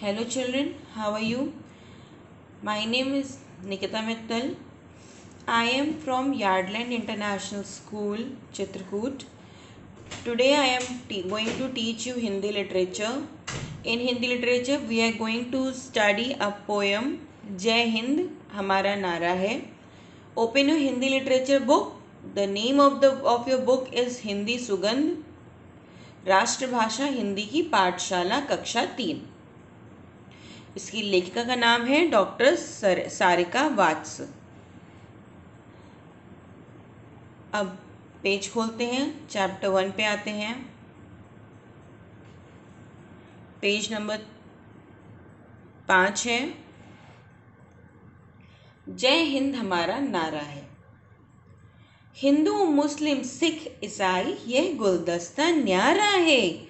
Hello children, how are you? My name is Nikita Mittal. I am from Yardland International School, Chitrakoot. Today I am going to teach you Hindi literature. In Hindi literature we are going to study a poem Jai Hind हमारा नारा है. Open your Hindi literature book. The name of your book is Hindi सुगंध. राष्ट्रभाषा हिंदी की पाठशाला कक्षा 3. इसकी लेखिका का नाम है डॉक्टर सारिका वात्स. अब पेज खोलते हैं, चैप्टर 1 पे आते हैं. पेज नंबर 5 है. जय हिंद हमारा नारा है. हिंदू मुस्लिम सिख ईसाई यह गुलदस्ता न्यारा है.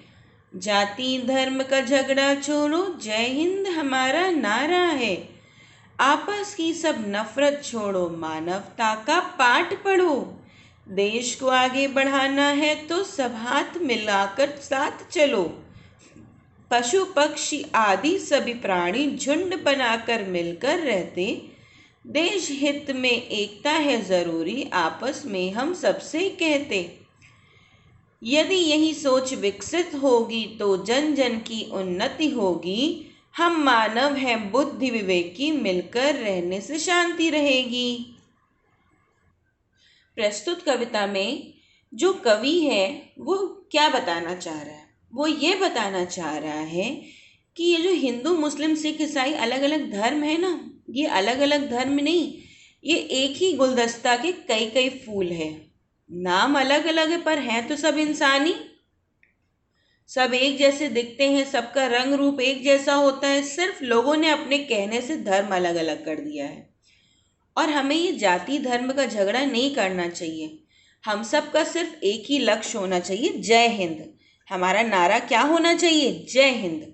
जाति धर्म का झगड़ा छोड़ो, जय हिंद हमारा नारा है. आपस की सब नफरत छोड़ो, मानवता का पाठ पढ़ो. देश को आगे बढ़ाना है तो सब हाथ मिलाकर साथ चलो. पशु पक्षी आदि सभी प्राणी झुंड बनाकर मिलकर रहते. देश हित में एकता है जरूरी, आपस में हम सबसे कहते. यदि यही सोच विकसित होगी तो जन जन की उन्नति होगी. हम मानव हैं बुद्धि विवेकी, मिलकर रहने से शांति रहेगी. प्रस्तुत कविता में जो कवि है वो क्या बताना चाह रहा है? वो ये बताना चाह रहा है कि ये जो हिंदू मुस्लिम सिख ईसाई अलग अलग धर्म है ना, ये अलग अलग धर्म नहीं, ये एक ही गुलदस्ता के कई कई फूल है. नाम अलग अलग है पर हैं तो सब इंसानी. सब एक जैसे दिखते हैं, सबका रंग रूप एक जैसा होता है. सिर्फ लोगों ने अपने कहने से धर्म अलग अलग कर दिया है. और हमें ये जाति धर्म का झगड़ा नहीं करना चाहिए. हम सब का सिर्फ एक ही लक्ष्य होना चाहिए, जय हिंद. हमारा नारा क्या होना चाहिए? जय हिंद.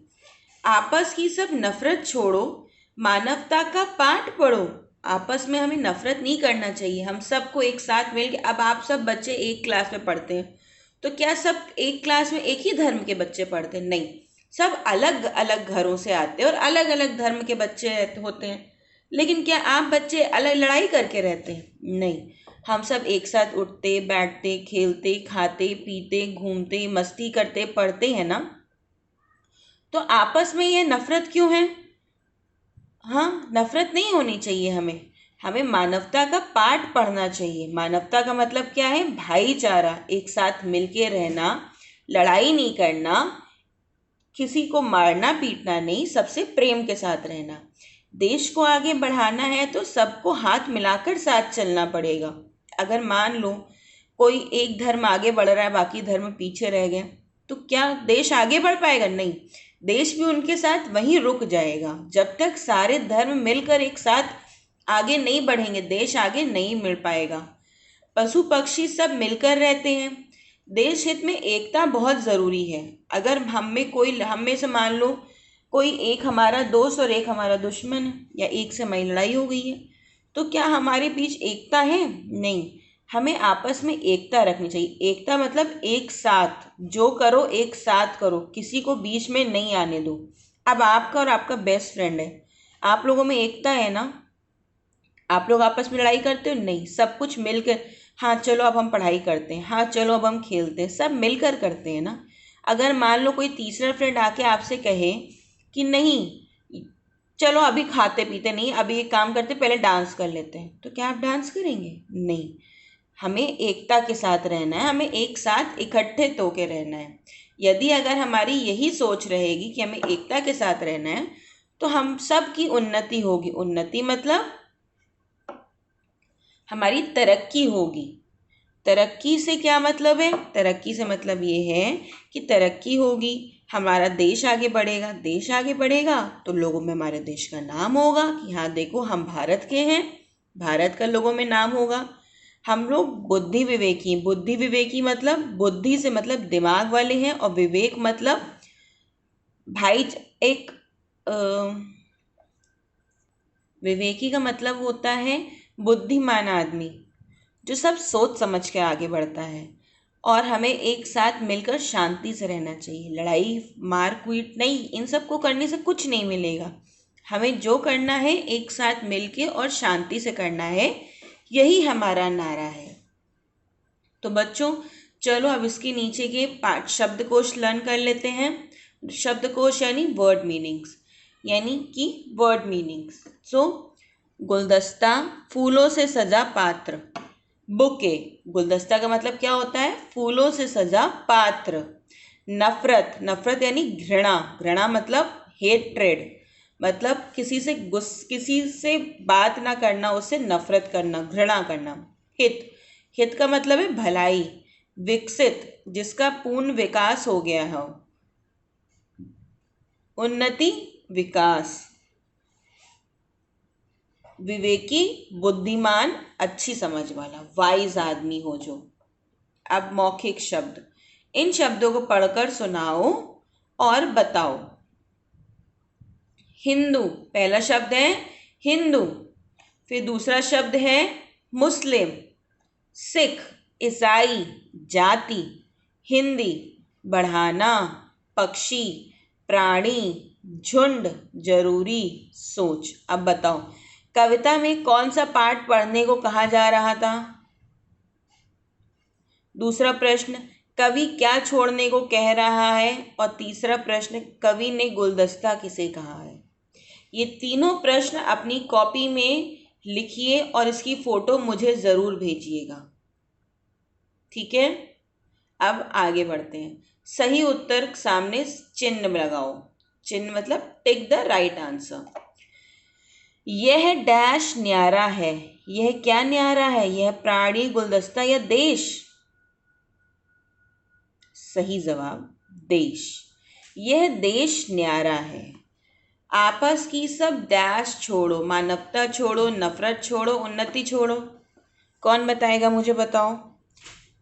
आपस की सब नफरत छोड़ो, मानवता का पाठ पढ़ो. आपस में हमें नफरत नहीं करना चाहिए. हम सबको एक साथ मिलकर, अब आप सब बच्चे एक क्लास में पढ़ते हैं तो क्या सब एक क्लास में एक ही धर्म के बच्चे पढ़ते हैं? नहीं, सब अलग अलग घरों से आते हैं और अलग अलग धर्म के बच्चे होते हैं. लेकिन क्या आप बच्चे अलग लड़ाई करके रहते हैं? नहीं, हम सब एक साथ उठते बैठते खेलते खाते पीते घूमते मस्ती करते पढ़ते हैं ना. तो आपस में ये नफरत क्यों है? हाँ, नफरत नहीं होनी चाहिए. हमें मानवता का पाठ पढ़ना चाहिए. मानवता का मतलब क्या है? भाईचारा, एक साथ मिलके रहना, लड़ाई नहीं करना, किसी को मारना पीटना नहीं, सबसे प्रेम के साथ रहना. देश को आगे बढ़ाना है तो सबको हाथ मिलाकर साथ चलना पड़ेगा. अगर मान लो कोई एक धर्म आगे बढ़ रहा है, बाकी धर्म पीछे रह गए, तो क्या देश आगे बढ़ पाएगा? नहीं, देश भी उनके साथ वहीं रुक जाएगा. जब तक सारे धर्म मिलकर एक साथ आगे नहीं बढ़ेंगे, देश आगे नहीं मिल पाएगा. पशु पक्षी सब मिलकर रहते हैं. देश हित में एकता बहुत ज़रूरी है. अगर हम में से मान लो कोई एक हमारा दोस्त और एक हमारा दुश्मन है, या एक से हमारी लड़ाई हो गई है, तो क्या हमारे बीच एकता है? नहीं. हमें आपस में एकता रखनी चाहिए. एकता मतलब एक साथ जो करो एक साथ करो, किसी को बीच में नहीं आने दो. अब आपका और आपका बेस्ट फ्रेंड है, आप लोगों में एकता है ना? आप लोग आपस में लड़ाई करते हो? नहीं, सब कुछ मिलकर, हाँ चलो अब हम पढ़ाई करते हैं, हाँ चलो अब हम खेलते हैं, सब मिलकर करते हैं ना. अगर मान लो कोई तीसरा फ्रेंड आके आपसे कहे कि नहीं चलो अभी खाते पीते नहीं, अभी एक काम करते पहले डांस कर लेते हैं, तो क्या आप डांस करेंगे? नहीं. हमें एकता के साथ रहना है, हमें एक साथ इकट्ठे तो के रहना है. यदि अगर हमारी यही सोच रहेगी कि हमें एकता के साथ रहना है तो हम सब की उन्नति होगी. उन्नति मतलब हमारी तरक्की होगी. तरक्की से क्या मतलब है? तरक्की से मतलब ये है कि तरक्की होगी, हमारा देश आगे बढ़ेगा. देश आगे बढ़ेगा तो लोगों में हमारे देश का नाम होगा कि हाँ देखो हम भारत के हैं. भारत का लोगों में नाम होगा. हम लोग बुद्धि विवेकी. बुद्धि विवेकी मतलब बुद्धि से मतलब दिमाग वाले हैं, और विवेक मतलब भाई एक विवेकी का मतलब होता है बुद्धिमान आदमी, जो सब सोच समझ के आगे बढ़ता है. और हमें एक साथ मिलकर शांति से रहना चाहिए। लड़ाई मार पीट नहीं, इन सब को करने से कुछ नहीं मिलेगा। हमें जो करना है एक साथ मिलके और शांति से करना है, यही हमारा नारा है। तो बच्चों चलो अब इसके नीचे के पाठ शब्दकोश लर्न कर लेते हैं। शब्दकोश यानी वर्ड मीनिंग्स, यानी कि वर्ड मीनिंग्स। सो गुलदस्ता, फूलों से सजा पात्र। बुके, गुलदस्ता का मतलब क्या होता है? फूलों से सजा पात्र। नफरत, नफरत यानी घृणा, घृणा मतलब हेट्रेड, मतलब किसी से बात ना करना, उससे नफरत करना, घृणा करना। हित, हित का मतलब है भलाई। विकसित, जिसका पूर्ण विकास हो गया हो। उन्नति, विकास। विवेकी, बुद्धिमान, अच्छी समझ वाला, वाइज आदमी हो जो। अब मौखिक शब्द, इन शब्दों को पढ़कर सुनाओ और बताओ। हिंदू, पहला शब्द है हिंदू। फिर दूसरा शब्द है मुस्लिम। सिख, ईसाई, जाति। हिंदी, बढ़ाना, पक्षी, प्राणी, झुंड, जरूरी, सोच। अब बताओ कविता में कौन सा पाठ पढ़ने को कहा जा रहा था? दूसरा प्रश्न, कवि क्या छोड़ने को कह रहा है? और तीसरा प्रश्न, कवि ने गुलदस्ता किसे कहा है? ये तीनों प्रश्न अपनी कॉपी में लिखिए और इसकी फोटो मुझे ज़रूर भेजिएगा, ठीक है? अब आगे बढ़ते हैं। सही उत्तर सामने चिन्ह लगाओ। चिन्ह मतलब टिक द राइट आंसर। यह डैश न्यारा है। यह क्या न्यारा है? यह प्राणी, गुलदस्ता या देश? सही जवाब देश। यह देश न्यारा है। आपस की सब डैश छोड़ो, मानवता छोड़ो, नफरत छोड़ो, उन्नति छोड़ो। कौन बताएगा मुझे? बताओ।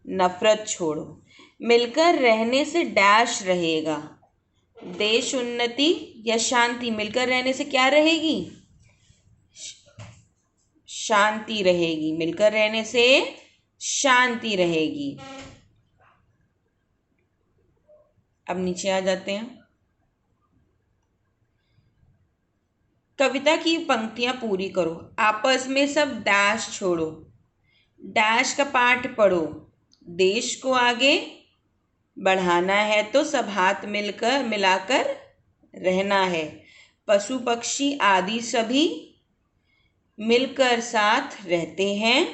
नफरत छोड़ो। मिलकर रहने से डैश रहेगा। देश, उन्नति या शांति? मिलकर रहने से क्या रहेगी? शांति रहेगी। मिलकर रहने से शांति रहेगी। अब नीचे आ जाते हैं। कविता की पंक्तियां पूरी करो। आपस में सब डैश छोड़ो। डैश का पाठ पढ़ो। देश को आगे बढ़ाना है तो सब हाथ मिलाकर रहना है। पशु पक्षी आदि सभी मिलकर साथ रहते हैं।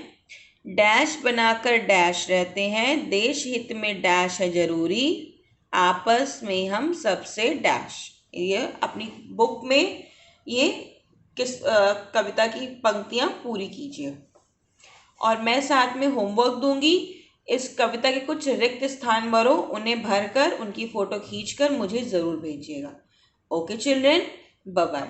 डैश बनाकर डैश रहते हैं। देश हित में डैश है जरूरी। आपस में हम सबसे डैश। ये अपनी बुक में ये कविता की पंक्तियां पूरी कीजिए और मैं साथ में होमवर्क दूंगी। इस कविता के कुछ रिक्त स्थान भरो, उन्हें भरकर उनकी फोटो खींचकर मुझे ज़रूर भेजिएगा। Okay children, bye bye.